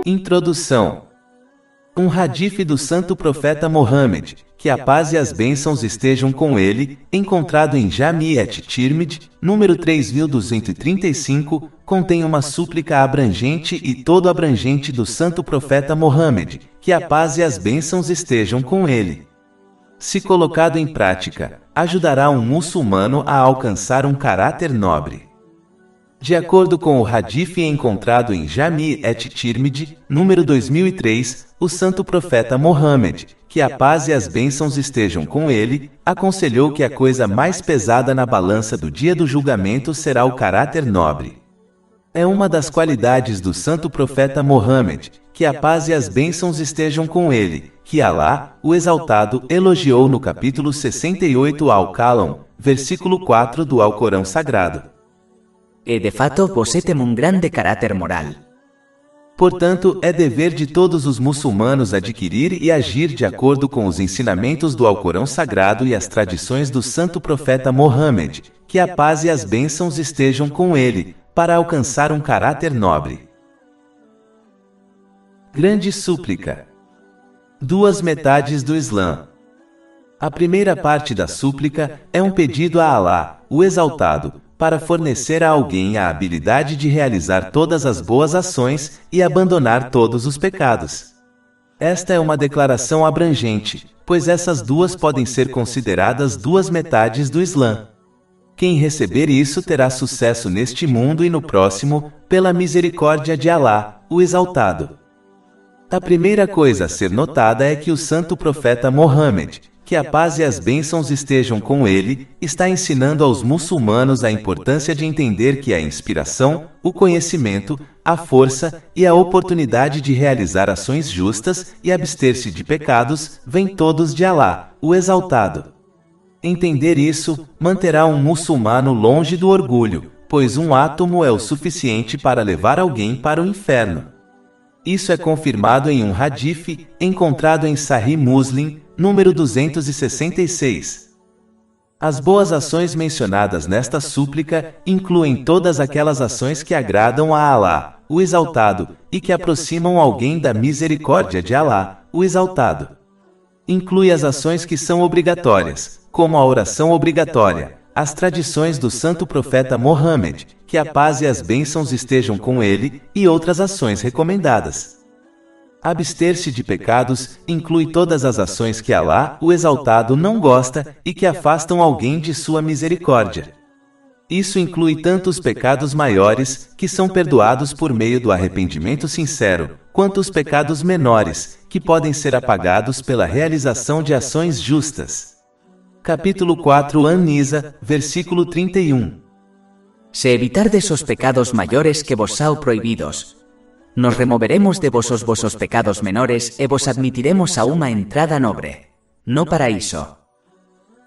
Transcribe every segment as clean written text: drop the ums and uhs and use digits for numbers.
Introdução. Um hadith do santo profeta Mohammed, que a paz e as bênçãos estejam com ele, encontrado em Jami' at-Tirmidhi, número 3235, contém uma súplica abrangente e todo abrangente do santo profeta Mohammed, que a paz e as bênçãos estejam com ele. Se colocado em prática, ajudará um muçulmano a alcançar um caráter nobre. De acordo com o hadith encontrado em Jami' at-Tirmidhi, número 2003, o santo profeta Mohammed, que a paz e as bênçãos estejam com ele, aconselhou que a coisa mais pesada na balança do dia do julgamento será o caráter nobre. É uma das qualidades do santo profeta Mohammed, que a paz e as bênçãos estejam com ele, que Alá, o Exaltado, elogiou no capítulo 68 Al-Qalam, versículo 4 do Alcorão Sagrado. E de fato você tem um grande caráter moral. Portanto, é dever de todos os muçulmanos adquirir e agir de acordo com os ensinamentos do Alcorão Sagrado e as tradições do santo profeta Mohammed, que a paz e as bênçãos estejam com ele, para alcançar um caráter nobre. Grande súplica. Duas metades do Islã. A primeira parte da súplica é um pedido a Alá, o Exaltado, para fornecer a alguém a habilidade de realizar todas as boas ações e abandonar todos os pecados. Esta é uma declaração abrangente, pois essas duas podem ser consideradas duas metades do Islã. Quem receber isso terá sucesso neste mundo e no próximo, pela misericórdia de Alá, o Exaltado. A primeira coisa a ser notada é que o santo profeta Mohammed, que a paz e as bênçãos estejam com ele, está ensinando aos muçulmanos a importância de entender que a inspiração, o conhecimento, a força e a oportunidade de realizar ações justas e abster-se de pecados, vêm todos de Alá, o Exaltado. Entender isso, manterá um muçulmano longe do orgulho, pois um átomo é o suficiente para levar alguém para o inferno. Isso é confirmado em um hadith, encontrado em Sahih Muslim, número 266. As boas ações mencionadas nesta súplica incluem todas aquelas ações que agradam a Alá, o Exaltado, e que aproximam alguém da misericórdia de Alá, o Exaltado. Inclui as ações que são obrigatórias, como a oração obrigatória, as tradições do santo profeta Mohammed, que a paz e as bênçãos estejam com ele, e outras ações recomendadas. Abster-se de pecados inclui todas as ações que Alá, o Exaltado, não gosta e que afastam alguém de sua misericórdia. Isso inclui tanto os pecados maiores, que são perdoados por meio do arrependimento sincero, quanto os pecados menores, que podem ser apagados pela realização de ações justas. Capítulo 4 An-Nisa, versículo 31. Se evitardes os pecados maiores que vos são proibidos, nos removeremos de vossos pecados menores e vos admitiremos a uma entrada nobre, no paraíso.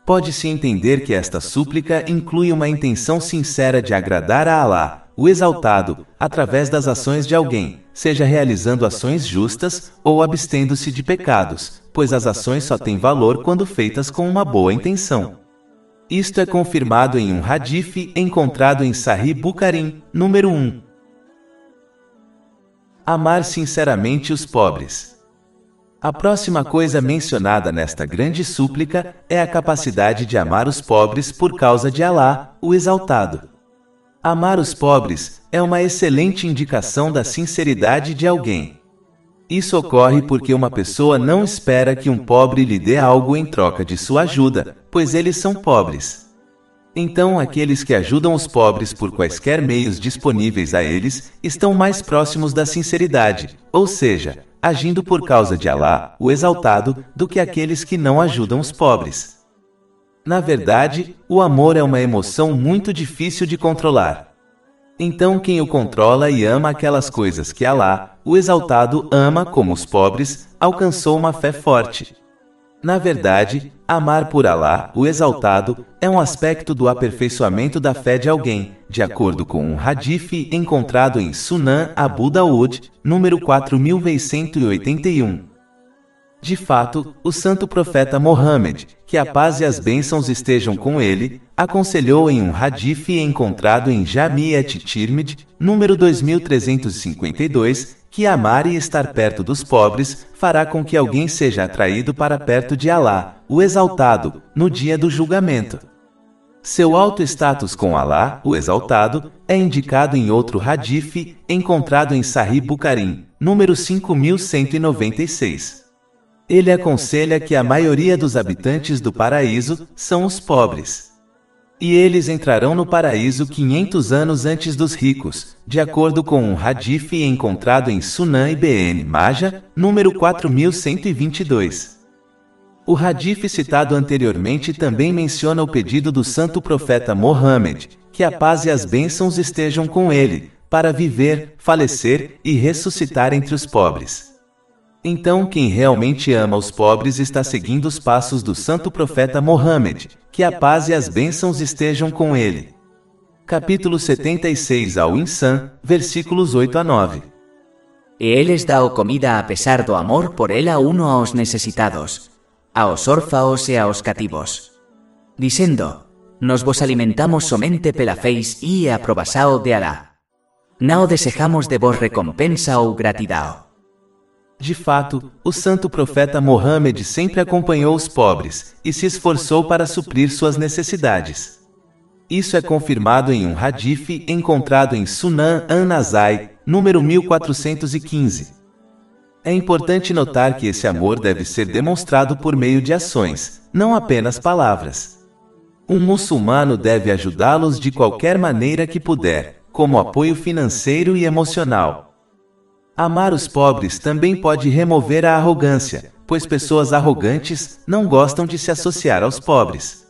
Pode-se entender que esta súplica inclui uma intenção sincera de agradar a Alá, o Exaltado, através das ações de alguém, seja realizando ações justas ou abstendo-se de pecados, pois as ações só têm valor quando feitas com uma boa intenção. Isto é confirmado em um hadith encontrado em Sahih Bukhari, número 1. Amar sinceramente os pobres. A próxima coisa mencionada nesta grande súplica é a capacidade de amar os pobres por causa de Alá, o Exaltado. Amar os pobres é uma excelente indicação da sinceridade de alguém. Isso ocorre porque uma pessoa não espera que um pobre lhe dê algo em troca de sua ajuda, pois eles são pobres. Então, aqueles que ajudam os pobres por quaisquer meios disponíveis a eles, estão mais próximos da sinceridade, ou seja, agindo por causa de Alá, o Exaltado, do que aqueles que não ajudam os pobres. Na verdade, o amor é uma emoção muito difícil de controlar. Então quem o controla e ama aquelas coisas que Alá, o Exaltado, ama como os pobres, alcançou uma fé forte. Na verdade, amar por Alá, o Exaltado, é um aspecto do aperfeiçoamento da fé de alguém, de acordo com um hadith encontrado em Sunan Abu Daud, número 4181. De fato, o santo profeta Mohammed, que a paz e as bênçãos estejam com ele, aconselhou em um hadith encontrado em Jami' at-Tirmidhi, número 2352, que amar e estar perto dos pobres fará com que alguém seja atraído para perto de Alá, o Exaltado, no dia do julgamento. Seu alto status com Alá, o Exaltado, é indicado em outro hadith encontrado em Sahih Bukhari, número 5196. Ele aconselha que a maioria dos habitantes do paraíso são os pobres. E eles entrarão no paraíso 500 anos antes dos ricos, de acordo com um hadith encontrado em Sunan Ibn Majah, número 4122. O hadith citado anteriormente também menciona o pedido do santo profeta Mohammed, que a paz e as bênçãos estejam com ele, para viver, falecer e ressuscitar entre os pobres. Então quem realmente ama os pobres está seguindo os passos do santo profeta Mohammed, que a paz e as bênçãos estejam com ele. Capítulo 76 ao Insan, versículos 8 a 9. E Él les dá comida a pesar do amor por Él a uno aos necesitados, aos órfaos e aos cativos. Diciendo, nos vos alimentamos somente pela feis e aprobasao de Alá. Não desejamos de vos recompensa ou gratidão. De fato, o santo profeta Mohammed sempre acompanhou os pobres e se esforçou para suprir suas necessidades. Isso é confirmado em um hadith encontrado em Sunan An-Nasai, número 1415. É importante notar que esse amor deve ser demonstrado por meio de ações, não apenas palavras. Um muçulmano deve ajudá-los de qualquer maneira que puder, como apoio financeiro e emocional. Amar os pobres também pode remover a arrogância, pois pessoas arrogantes não gostam de se associar aos pobres.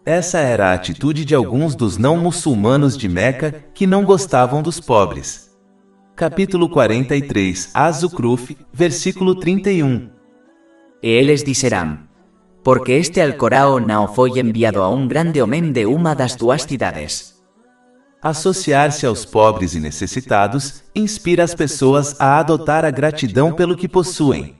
Essa era a atitude de alguns dos não-muçulmanos de Meca que não gostavam dos pobres. Capítulo 43, Az-Zukhruf, versículo 31. E eles disserão, porque este Alcorão não foi enviado a um grande homem de uma das duas cidades. Associar-se aos pobres e necessitados inspira as pessoas a adotar a gratidão pelo que possuem.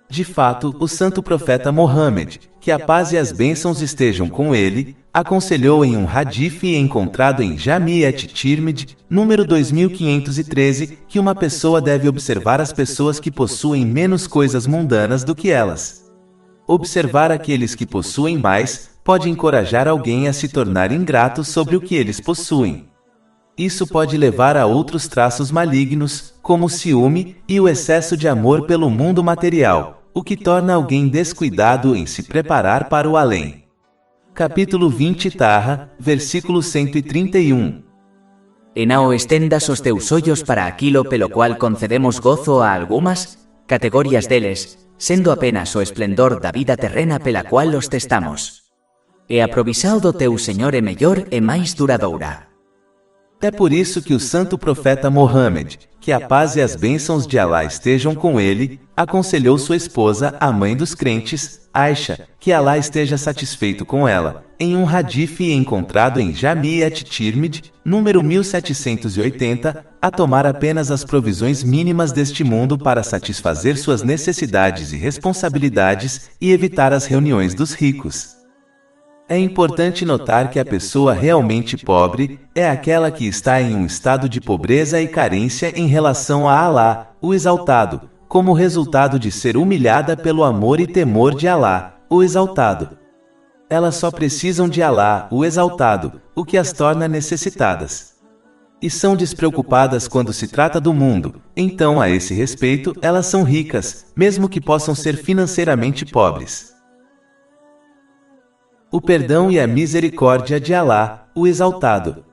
De fato, o santo profeta Mohammed, que a paz e as bênçãos estejam com ele, aconselhou em um hadith encontrado em Jami' at-Tirmidhi, número 2513, que uma pessoa deve observar as pessoas que possuem menos coisas mundanas do que elas. Observar aqueles que possuem mais pode encorajar alguém a se tornar ingrato sobre o que eles possuem. Isso pode levar a outros traços malignos, como o ciúme e o excesso de amor pelo mundo material, o que torna alguém descuidado em se preparar para o além. Capítulo 20 Taha, versículo 131. E não estendas os teus olhos para aquilo pelo qual concedemos gozo a algumas categorias deles, sendo apenas o esplendor da vida terrena pela qual os testamos. E a provisão do teu Senhor é melhor e mais duradoura. É por isso que o santo profeta Mohammed, que a paz e as bênçãos de Alá estejam com ele, aconselhou sua esposa, a mãe dos crentes, Aisha, que Alá esteja satisfeito com ela, em um hadith encontrado em Jami' at-Tirmidhi, número 1780, a tomar apenas as provisões mínimas deste mundo para satisfazer suas necessidades e responsabilidades e evitar as reuniões dos ricos. É importante notar que a pessoa realmente pobre é aquela que está em um estado de pobreza e carência em relação a Alá, o Exaltado, como resultado de ser humilhada pelo amor e temor de Alá, o Exaltado. Elas só precisam de Alá, o Exaltado, o que as torna necessitadas. E são despreocupadas quando se trata do mundo, então a esse respeito elas são ricas, mesmo que possam ser financeiramente pobres. O perdão e a misericórdia de Alá, o Exaltado.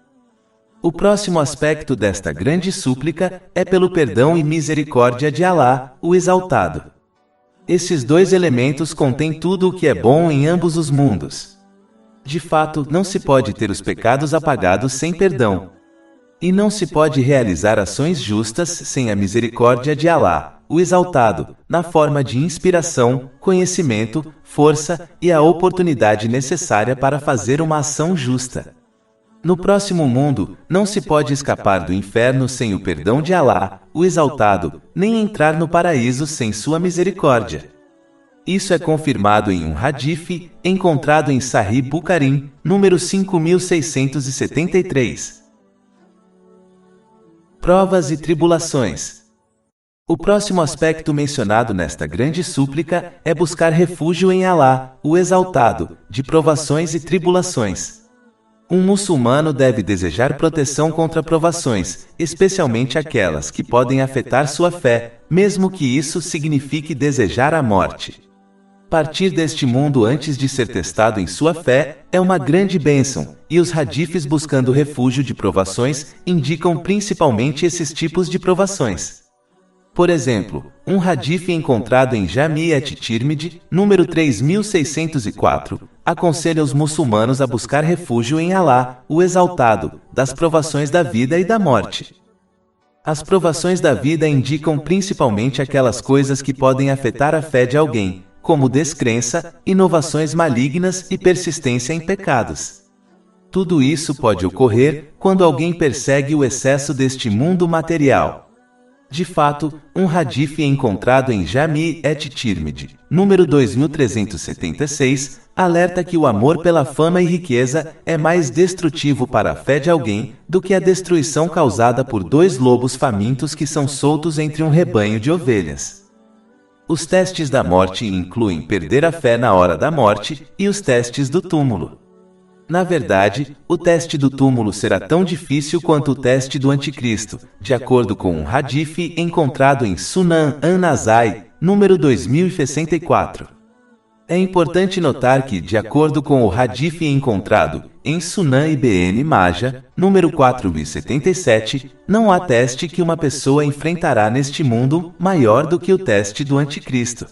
O próximo aspecto desta grande súplica é pelo perdão e misericórdia de Alá, o Exaltado. Esses dois elementos contêm tudo o que é bom em ambos os mundos. De fato, não se pode ter os pecados apagados sem perdão. E não se pode realizar ações justas sem a misericórdia de Alá, o Exaltado, na forma de inspiração, conhecimento, força e a oportunidade necessária para fazer uma ação justa. No próximo mundo, não se pode escapar do inferno sem o perdão de Alá, o Exaltado, nem entrar no paraíso sem sua misericórdia. Isso é confirmado em um hadith encontrado em Sahih Bukhari, número 5673. Provas e tribulações. O próximo aspecto mencionado nesta grande súplica é buscar refúgio em Alá, o Exaltado, de provações e tribulações. Um muçulmano deve desejar proteção contra provações, especialmente aquelas que podem afetar sua fé, mesmo que isso signifique desejar a morte. Partir deste mundo antes de ser testado em sua fé é uma grande bênção, e os hadifes buscando refúgio de provações indicam principalmente esses tipos de provações. Por exemplo, um hadith encontrado em Jami' at-Tirmidhi, número 3604, aconselha os muçulmanos a buscar refúgio em Alá, o Exaltado, das provações da vida e da morte. As provações da vida indicam principalmente aquelas coisas que podem afetar a fé de alguém, como descrença, inovações malignas e persistência em pecados. Tudo isso pode ocorrer quando alguém persegue o excesso deste mundo material. De fato, um hadith encontrado em Jami' at-Tirmidhi, número 2376, alerta que o amor pela fama e riqueza é mais destrutivo para a fé de alguém do que a destruição causada por 2 lobos famintos que são soltos entre um rebanho de ovelhas. Os testes da morte incluem perder a fé na hora da morte e os testes do túmulo. Na verdade, o teste do túmulo será tão difícil quanto o teste do anticristo, de acordo com um hadith encontrado em Sunan an-Nasai, número 2064. É importante notar que, de acordo com o hadith encontrado em Sunan Ibn Majah, número 4077, não há teste que uma pessoa enfrentará neste mundo maior do que o teste do anticristo.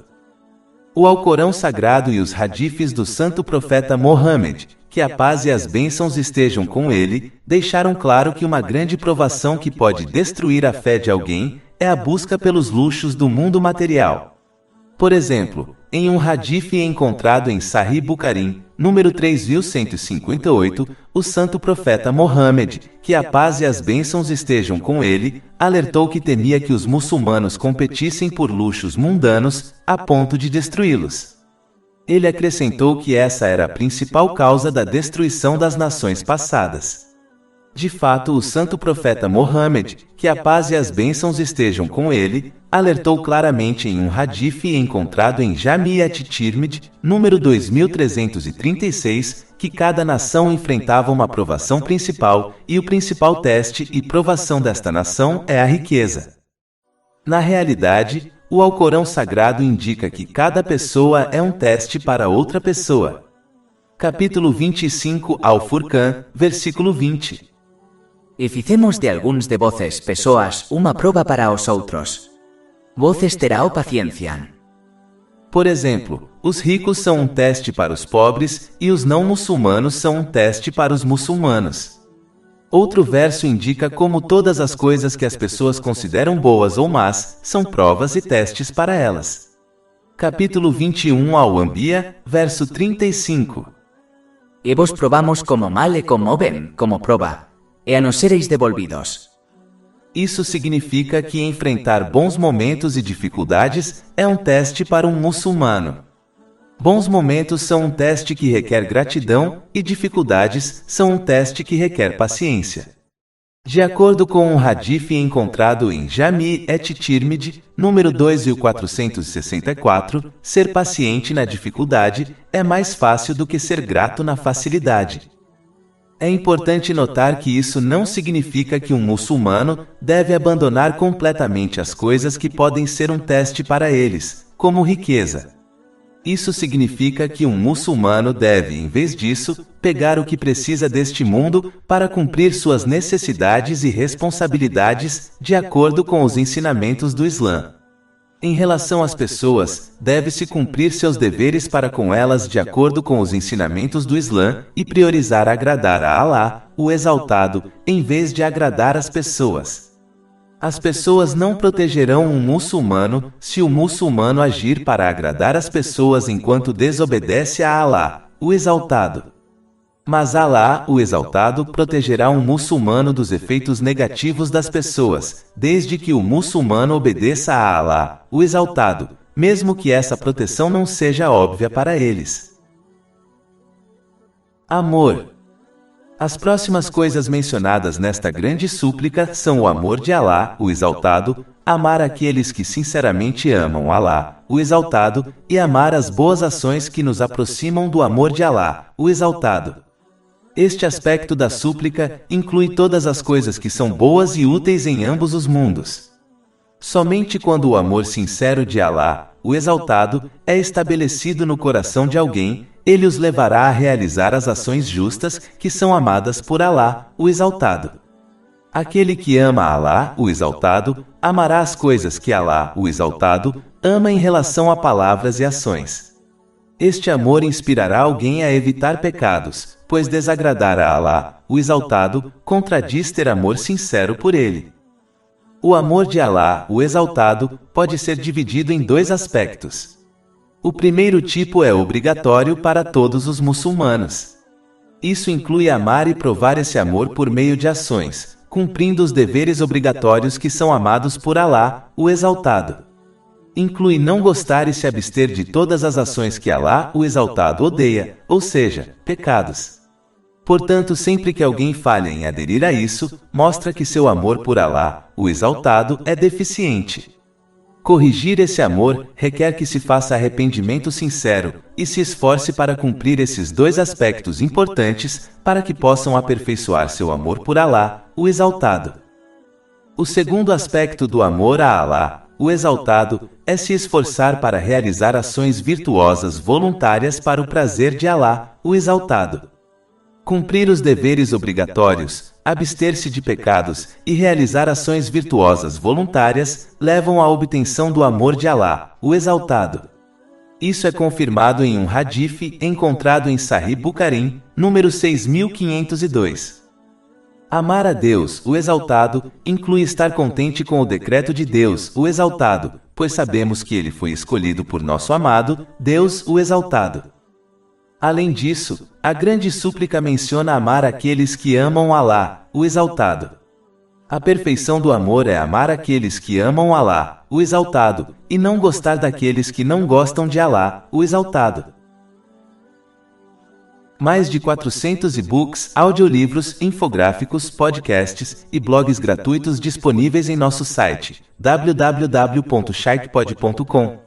O Alcorão Sagrado e os hadiths do santo profeta Mohammed, que a paz e as bênçãos estejam com ele, deixaram claro que uma grande provação que pode destruir a fé de alguém é a busca pelos luxos do mundo material. Por exemplo, em um hadith encontrado em Sahih Bukhari, número 3158, o santo profeta Mohammed, que a paz e as bênçãos estejam com ele, alertou que temia que os muçulmanos competissem por luxos mundanos, a ponto de destruí-los. Ele acrescentou que essa era a principal causa da destruição das nações passadas. De fato, o santo profeta Mohammed, que a paz e as bênçãos estejam com ele, alertou claramente em um hadith encontrado em Jami' at-Tirmidhi, número 2336, que cada nação enfrentava uma provação principal, e o principal teste e provação desta nação é a riqueza. Na realidade, o Alcorão Sagrado indica que cada pessoa é um teste para outra pessoa. Capítulo 25 Al-Furqan, versículo 20. E ficemos de alguns de voces pessoas uma prova para os outros. Voces terá o paciencian. Por exemplo, os ricos são um teste para os pobres e os não muçulmanos são um teste para os muçulmanos. Outro verso indica como todas as coisas que as pessoas consideram boas ou más são provas e testes para elas. Capítulo 21 Al-Anbiya, verso 35. E vos probamos como mal e como bem, como prova, e a nos sereis devolvidos. Isso significa que enfrentar bons momentos e dificuldades é um teste para um muçulmano. Bons momentos são um teste que requer gratidão e dificuldades são um teste que requer paciência. De acordo com um hadith encontrado em Jami' at-Tirmidhi, número 2464, ser paciente na dificuldade é mais fácil do que ser grato na facilidade. É importante notar que isso não significa que um muçulmano deve abandonar completamente as coisas que podem ser um teste para eles, como riqueza. Isso significa que um muçulmano deve, em vez disso, pegar o que precisa deste mundo para cumprir suas necessidades e responsabilidades de acordo com os ensinamentos do Islã. Em relação às pessoas, deve-se cumprir seus deveres para com elas de acordo com os ensinamentos do Islã e priorizar agradar a Alá, o Exaltado, em vez de agradar as pessoas. As pessoas não protegerão um muçulmano se o muçulmano agir para agradar as pessoas enquanto desobedece a Alá, o Exaltado. Mas Alá, o Exaltado, protegerá um muçulmano dos efeitos negativos das pessoas, desde que o muçulmano obedeça a Alá, o Exaltado, mesmo que essa proteção não seja óbvia para eles. Amor. As próximas coisas mencionadas nesta grande súplica são o amor de Alá, o Exaltado, amar aqueles que sinceramente amam Alá, o Exaltado, e amar as boas ações que nos aproximam do amor de Alá, o Exaltado. Este aspecto da súplica inclui todas as coisas que são boas e úteis em ambos os mundos. Somente quando o amor sincero de Alá, o Exaltado, é estabelecido no coração de alguém, ele os levará a realizar as ações justas que são amadas por Alá, o Exaltado. Aquele que ama Alá, o Exaltado, amará as coisas que Alá, o Exaltado, ama em relação a palavras e ações. Este amor inspirará alguém a evitar pecados, pois desagradar a Alá, o Exaltado, contradiz ter amor sincero por ele. O amor de Alá, o Exaltado, pode ser dividido em dois aspectos. O primeiro tipo é obrigatório para todos os muçulmanos. Isso inclui amar e provar esse amor por meio de ações, cumprindo os deveres obrigatórios que são amados por Alá, o Exaltado. Inclui não gostar e se abster de todas as ações que Alá, o Exaltado, odeia, ou seja, pecados. Portanto, sempre que alguém falha em aderir a isso, mostra que seu amor por Alá, o Exaltado, é deficiente. Corrigir esse amor requer que se faça arrependimento sincero e se esforce para cumprir esses dois aspectos importantes para que possam aperfeiçoar seu amor por Alá, o Exaltado. O segundo aspecto do amor a Alá, o Exaltado, é se esforçar para realizar ações virtuosas voluntárias para o prazer de Alá, o Exaltado. Cumprir os deveres obrigatórios, abster-se de pecados e realizar ações virtuosas voluntárias levam à obtenção do amor de Alá, o Exaltado. Isso é confirmado em um hadith encontrado em Sahih Bukhari, número 6502. Amar a Deus, o Exaltado, inclui estar contente com o decreto de Deus, o Exaltado, pois sabemos que ele foi escolhido por nosso amado, Deus, o Exaltado. Além disso, a grande súplica menciona amar aqueles que amam Alá, o Exaltado. A perfeição do amor é amar aqueles que amam Alá, o Exaltado, e não gostar daqueles que não gostam de Alá, o Exaltado. Mais de 400 e-books, audiolivros, infográficos, podcasts e blogs gratuitos disponíveis em nosso site www.sharkpod.com.